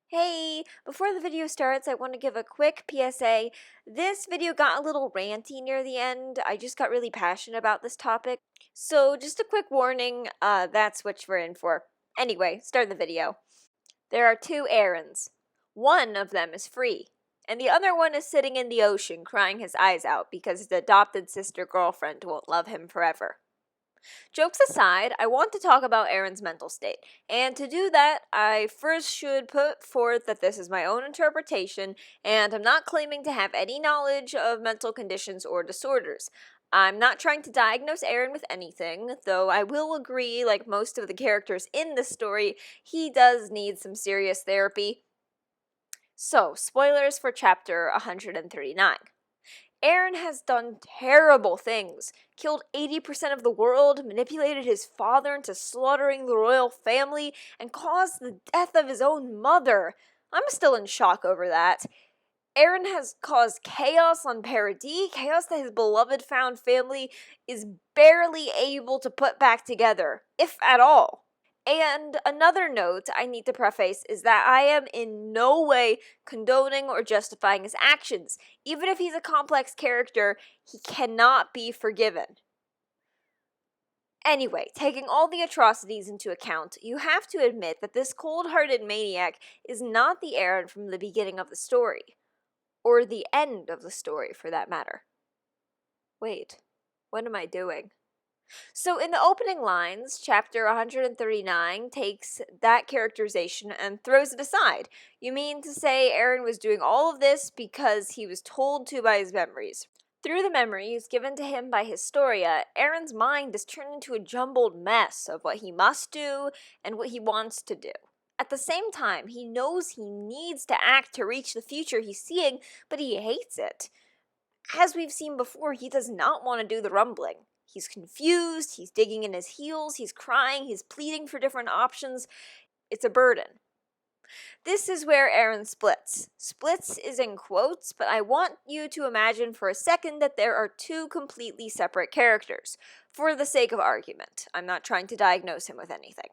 Hey, before the video starts, I want to give a quick PSA. This video got a little ranty near the end. I just got really passionate about this topic. So just a quick warning, that's what we're in for. Anyway, start the video. There are two Erens. One of them is free, and the other one is sitting in the ocean crying his eyes out because his adopted sister girlfriend won't love him forever. Jokes aside, I want to talk about Eren's mental state, and to do that, I first should put forth that this is my own interpretation, and I'm not claiming to have any knowledge of mental conditions or disorders. I'm not trying to diagnose Eren with anything, though I will agree, like most of the characters in this story, he does need some serious therapy. So, spoilers for chapter 139. Eren has done terrible things, killed 80% of the world, manipulated his father into slaughtering the royal family, and caused the death of his own mother. I'm still in shock over that. Eren has caused chaos on Paradis, chaos that his beloved found family is barely able to put back together, if at all. And another note I need to preface is that I am in no way condoning or justifying his actions. Even if he's a complex character, he cannot be forgiven. Anyway, taking all the atrocities into account, you have to admit that this cold-hearted maniac is not the Eren from the beginning of the story. Or the end of the story, for that matter. Wait, what am I doing? So in the opening lines, chapter 139 takes that characterization and throws it aside. You mean to say Eren was doing all of this because he was told to by his memories. Through the memories given to him by Historia, Eren's mind is turned into a jumbled mess of what he must do and what he wants to do. At the same time, he knows he needs to act to reach the future he's seeing, but he hates it. As we've seen before, he does not want to do the rumbling. He's confused, he's digging in his heels, he's crying, he's pleading for different options. It's a burden. This is where Eren splits. Splits is in quotes, but I want you to imagine for a second that there are two completely separate characters, for the sake of argument. I'm not trying to diagnose him with anything.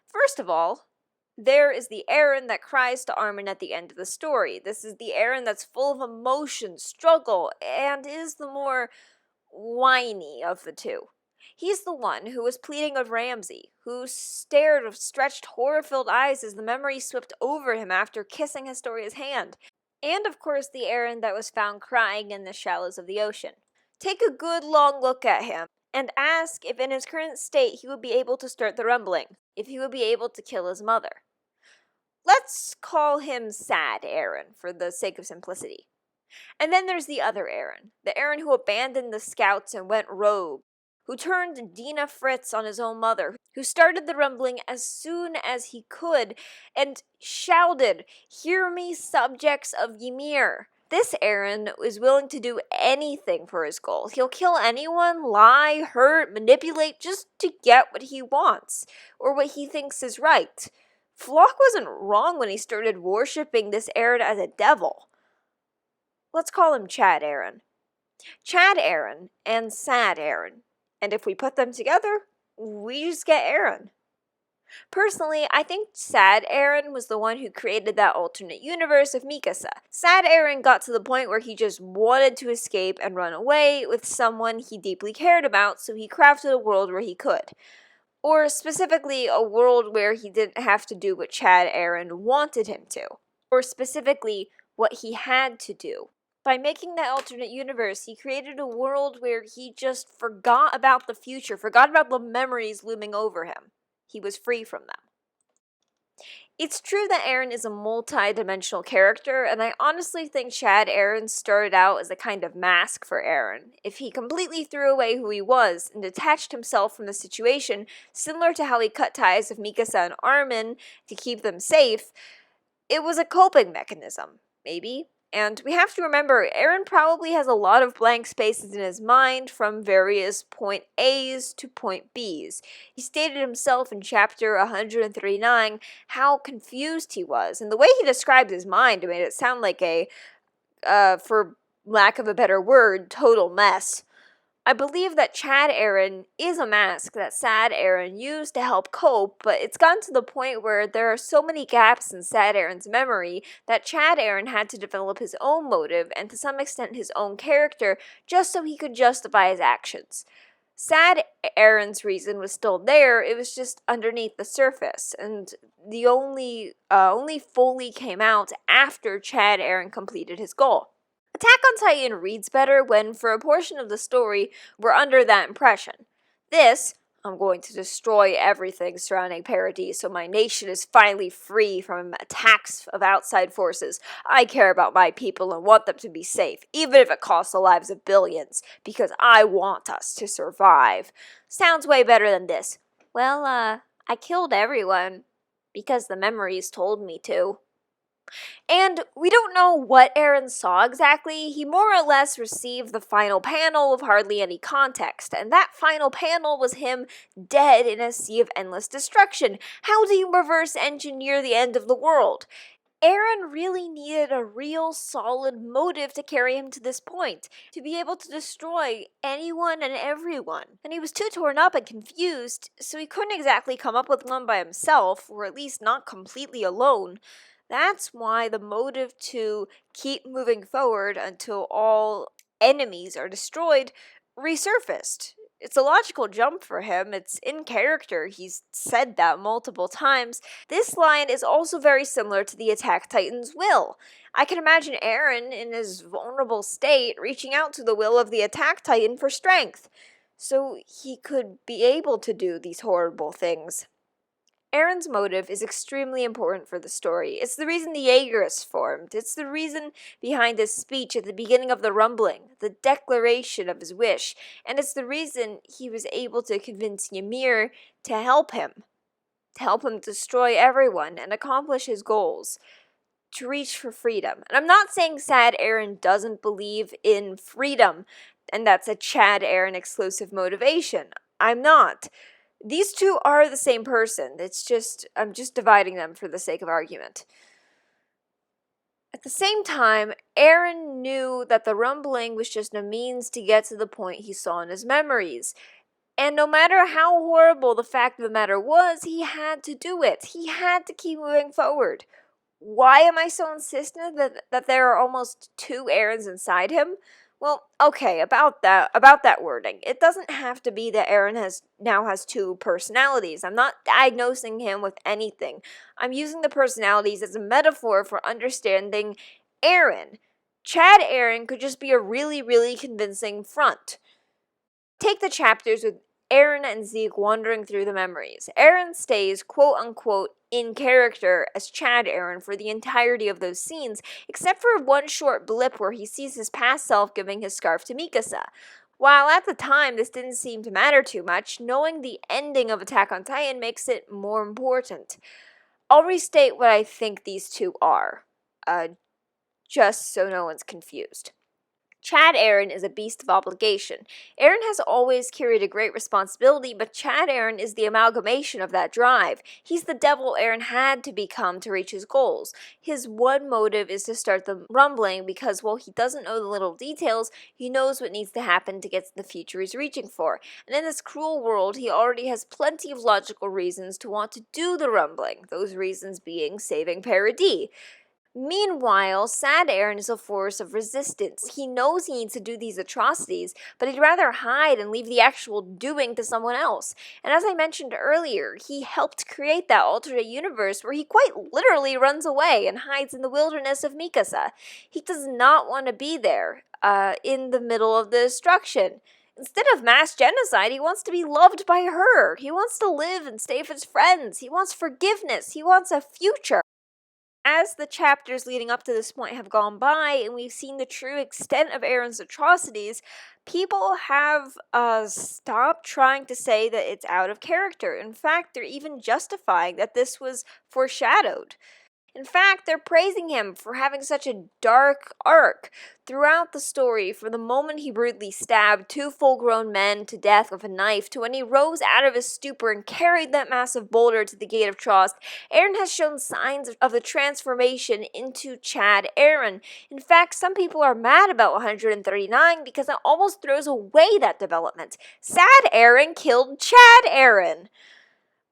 First of all, there is the Eren that cries to Armin at the end of the story. This is the Eren that's full of emotion, struggle, and is the more whiny of the two. He's the one who was pleading with Ramsay, who stared with stretched, horror-filled eyes as the memory swept over him after kissing Historia's hand. And of course the Eren that was found crying in the shallows of the ocean. Take a good long look at him, and ask if in his current state he would be able to start the rumbling, if he would be able to kill his mother. Let's call him Sad Eren, for the sake of simplicity. And then there's the other Eren, the Eren who abandoned the scouts and went rogue, who turned Dina Fritz on his own mother, who started the rumbling as soon as he could, and shouted, "Hear me, subjects of Ymir." This Eren is willing to do anything for his goal. He'll kill anyone, lie, hurt, manipulate, just to get what he wants, or what he thinks is right. Floch wasn't wrong when he started worshipping this Eren as a devil. Let's call him Chad Eren. Chad Eren and Sad Eren. And if we put them together, we just get Eren. Personally, I think Sad Eren was the one who created that alternate universe of Mikasa. Sad Eren got to the point where he just wanted to escape and run away with someone he deeply cared about, so he crafted a world where he could. Or specifically, a world where he didn't have to do what Chad Eren wanted him to. Or specifically, what he had to do. By making that alternate universe, he created a world where he just forgot about the future, forgot about the memories looming over him. He was free from them. It's true that Eren is a multi-dimensional character, and I honestly think Chad Eren started out as a kind of mask for Eren. If he completely threw away who he was and detached himself from the situation, similar to how he cut ties with Mikasa and Armin to keep them safe, it was a coping mechanism, maybe. And we have to remember, Eren probably has a lot of blank spaces in his mind from various point A's to point B's. He stated himself in chapter 139 how confused he was, and the way he described his mind made it sound like a, for lack of a better word, total mess. I believe that Chad Eren is a mask that Sad Eren used to help cope, but it's gotten to the point where there are so many gaps in Sad Eren's memory that Chad Eren had to develop his own motive and to some extent his own character just so he could justify his actions. Sad Eren's reason was still there, it was just underneath the surface, and the only fully came out after Chad Eren completed his goal. Attack on Titan reads better when, for a portion of the story, we're under that impression. This, I'm going to destroy everything surrounding Paradis so my nation is finally free from attacks of outside forces. I care about my people and want them to be safe, even if it costs the lives of billions, because I want us to survive. Sounds way better than this. Well, I killed everyone because the memories told me to. And we don't know what Eren saw exactly. He more or less received the final panel with hardly any context, and that final panel was him dead in a sea of endless destruction. How do you reverse engineer the end of the world? Eren really needed a real solid motive to carry him to this point, to be able to destroy anyone and everyone. And he was too torn up and confused, so he couldn't exactly come up with one by himself, or at least not completely alone. That's why the motive to keep moving forward until all enemies are destroyed resurfaced. It's a logical jump for him. It's in character. He's said that multiple times. This line is also very similar to the Attack Titan's will. I can imagine Eren, in his vulnerable state, reaching out to the will of the Attack Titan for strength, so he could be able to do these horrible things. Eren's motive is extremely important for the story. It's the reason the Yeager is formed. It's the reason behind his speech at the beginning of the rumbling, the declaration of his wish, and it's the reason he was able to convince Ymir to help him destroy everyone and accomplish his goals, to reach for freedom. And I'm not saying Sad Eren doesn't believe in freedom, and that's a Chad Eren exclusive motivation. I'm not. These two are the same person. I'm just dividing them for the sake of argument. At the same time, Eren knew that the rumbling was just a means to get to the point he saw in his memories. And no matter how horrible the fact of the matter was, he had to do it. He had to keep moving forward. Why am I so insistent that there are almost two Erens inside him? Well, okay, about that wording. It doesn't have to be that Eren now has two personalities. I'm not diagnosing him with anything. I'm using the personalities as a metaphor for understanding Eren. Chad Eren could just be a really, really convincing front. Take the chapters with Eren and Zeke wandering through the memories. Eren stays, quote-unquote, in character as Chad Eren for the entirety of those scenes, except for one short blip where he sees his past self giving his scarf to Mikasa. While at the time this didn't seem to matter too much, knowing the ending of Attack on Titan makes it more important. I'll restate what I think these two are, just so no one's confused. Chad Eren is a beast of obligation. Eren has always carried a great responsibility, but Chad Eren is the amalgamation of that drive. He's the devil Eren had to become to reach his goals. His one motive is to start the rumbling because, while he doesn't know the little details, he knows what needs to happen to get to the future he's reaching for. And in this cruel world, he already has plenty of logical reasons to want to do the rumbling, those reasons being saving Paradis. Meanwhile, Sad Eren is a force of resistance. He knows he needs to do these atrocities, but he'd rather hide and leave the actual doing to someone else. And as I mentioned earlier, he helped create that alternate universe where he quite literally runs away and hides in the wilderness of Mikasa. He does not want to be there, in the middle of the destruction. Instead of mass genocide, he wants to be loved by her. He wants to live and stay with his friends. He wants forgiveness. He wants a future. As the chapters leading up to this point have gone by and we've seen the true extent of Eren's atrocities, people have stopped trying to say that it's out of character. In fact, they're even justifying that this was foreshadowed. In fact, they're praising him for having such a dark arc throughout the story, from the moment he brutally stabbed 2 full-grown men to death with a knife to when he rose out of his stupor and carried that massive boulder to the Gate of Trust. Eren has shown signs of the transformation into Chad Eren. In fact, some people are mad about 139 because it almost throws away that development. Sad Eren killed Chad Eren.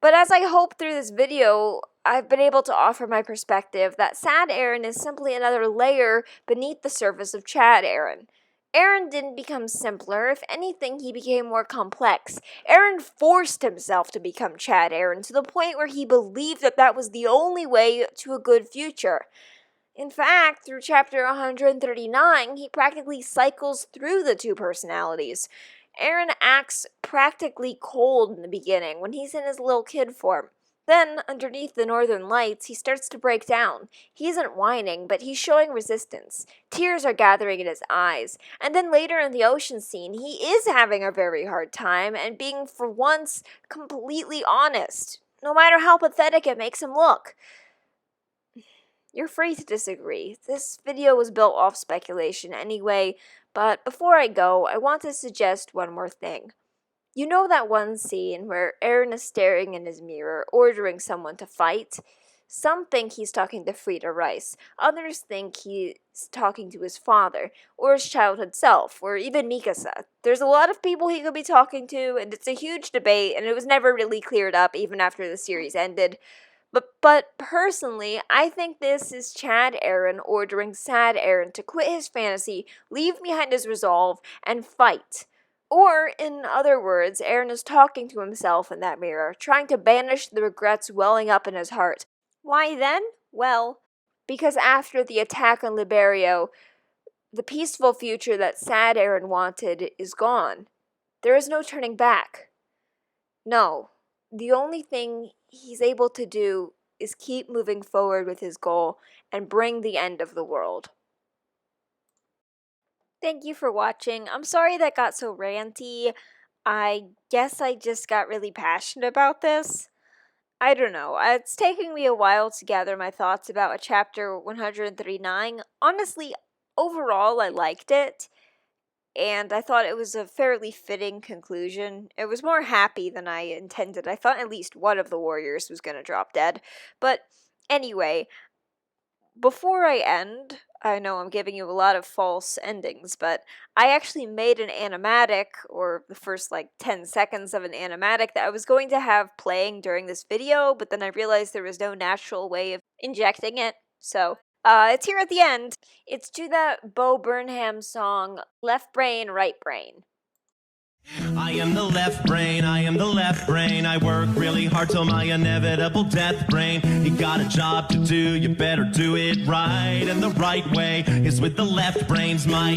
But as I hope through this video, I've been able to offer my perspective that Sad Eren is simply another layer beneath the surface of Chad Eren. Eren didn't become simpler. If anything, he became more complex. Eren forced himself to become Chad Eren to the point where he believed that that was the only way to a good future. In fact, through chapter 139, he practically cycles through the 2 personalities. Eren acts practically cold in the beginning when he's in his little kid form. Then, underneath the northern lights, he starts to break down. He isn't whining, but he's showing resistance. Tears are gathering in his eyes. And then later in the ocean scene, he is having a very hard time and being, for once, completely honest, no matter how pathetic it makes him look. You're free to disagree. This video was built off speculation anyway, but before I go, I want to suggest one more thing. You know that one scene where Eren is staring in his mirror, ordering someone to fight? Some think he's talking to Frida Rice, others think he's talking to his father, or his childhood self, or even Mikasa. There's a lot of people he could be talking to, and it's a huge debate, and it was never really cleared up even after the series ended. But personally, I think this is Chad Eren ordering Sad Eren to quit his fantasy, leave behind his resolve, and fight. Or, in other words, Eren is talking to himself in that mirror, trying to banish the regrets welling up in his heart. Why then? Well, because after the attack on Liberio, the peaceful future that Sad Eren wanted is gone. There is no turning back. No, the only thing he's able to do is keep moving forward with his goal and bring the end of the world. Thank you for watching. I'm sorry that got so ranty. I guess I just got really passionate about this. I don't know. It's taking me a while to gather my thoughts about a chapter 139. Honestly, overall, I liked it. And I thought it was a fairly fitting conclusion. It was more happy than I intended. I thought at least one of the warriors was going to drop dead. But anyway, before I end, I know I'm giving you a lot of false endings, but I actually made an animatic, or the first 10 seconds of an animatic that I was going to have playing during this video, but then I realized there was no natural way of injecting it, so it's here at the end. It's to that Bo Burnham song, Left Brain, Right Brain. I am the left brain, I am the left brain. I work really hard till my inevitable death brain. You got a job to do, you better do it right. And the right way is with the left brain's might.